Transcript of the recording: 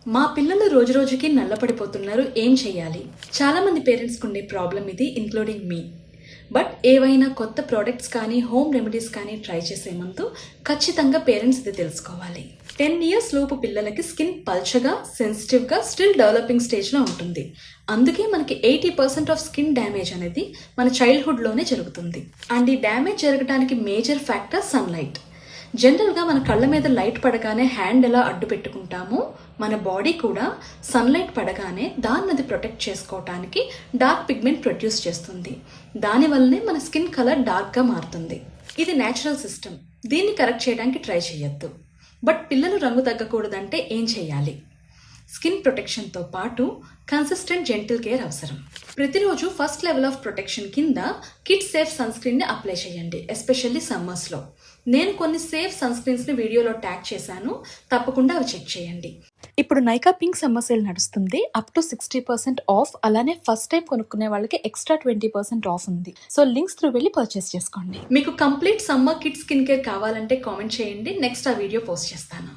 మా పిల్లలు రోజురోజుకి నల్లపడిపోతున్నారు, ఏం చెయ్యాలి? చాలా మంది పేరెంట్స్కి ఉండే ప్రాబ్లం ఇది, ఇంక్లూడింగ్ మీ. బట్ ఏవైనా కొత్త ప్రోడక్ట్స్ కానీ హోమ్ రెమెడీస్ కానీ ట్రై చేసే ముందు ఖచ్చితంగా పేరెంట్స్ ఇది తెలుసుకోవాలి. 10 years లోపు పిల్లలకి స్కిన్ పల్చగా, సెన్సిటివ్గా, స్టిల్ డెవలపింగ్ స్టేజ్లో ఉంటుంది. అందుకే మనకి 80% ఆఫ్ స్కిన్ డ్యామేజ్ అనేది మన చైల్డ్హుడ్లోనే జరుగుతుంది. అండ్ ఈ డ్యామేజ్ జరగడానికి మేజర్ ఫ్యాక్టర్ సన్లైట్. జనరల్గా మన కళ్ళ మీద లైట్ పడగానే హ్యాండ్ ఎలా అడ్డు పెట్టుకుంటామో మన బాడీ కూడా సన్లైట్ పడగానే దాన్ని అది ప్రొటెక్ట్ చేసుకోవటానికి డార్క్ పిగ్మెంట్ ప్రొడ్యూస్ చేస్తుంది. దానివల్లనే మన స్కిన్ కలర్ డార్క్గా మారుతుంది. ఇది న్యాచురల్ సిస్టమ్. దీన్ని కరెక్ట్ చేయడానికి ట్రై చేయొద్దు. బట్ పిల్లలు రంగు తగ్గకూడదంటే ఏం చేయాలి? స్కిన్ ప్రొటెక్షన్తో పాటు కన్సిస్టెంట్ జెంటిల్ కేర్ అవసరం. ప్రతిరోజు ఫస్ట్ లెవెల్ ఆఫ్ ప్రొటెక్షన్ కింద కిడ్స్ సేఫ్ సన్ స్క్రీన్ని అప్లై చేయండి, ఎస్పెషల్లీ సమ్మర్స్లో. నేను కొన్ని సేఫ్ సన్ స్క్రీన్స్ని వీడియోలో ట్యాగ్ చేశాను, తప్పకుండా అవి చెక్ చేయండి. ఇప్పుడు నైకా పింక్ సమ్మర్ సేల్ నడుస్తుంది, అప్ టు 60% ఆఫ్. అలానే ఫస్ట్ టైం కొనుక్కునే వాళ్ళకి ఎక్స్ట్రా 20% ఆఫ్ ఉంది. సో లింక్స్ త్రూ వెళ్ళి పర్చేస్ చేసుకోండి. మీకు complete summer kids skin care కావాలంటే కామెంట్ చేయండి, నెక్స్ట్ ఆ వీడియో పోస్ట్ చేస్తాను.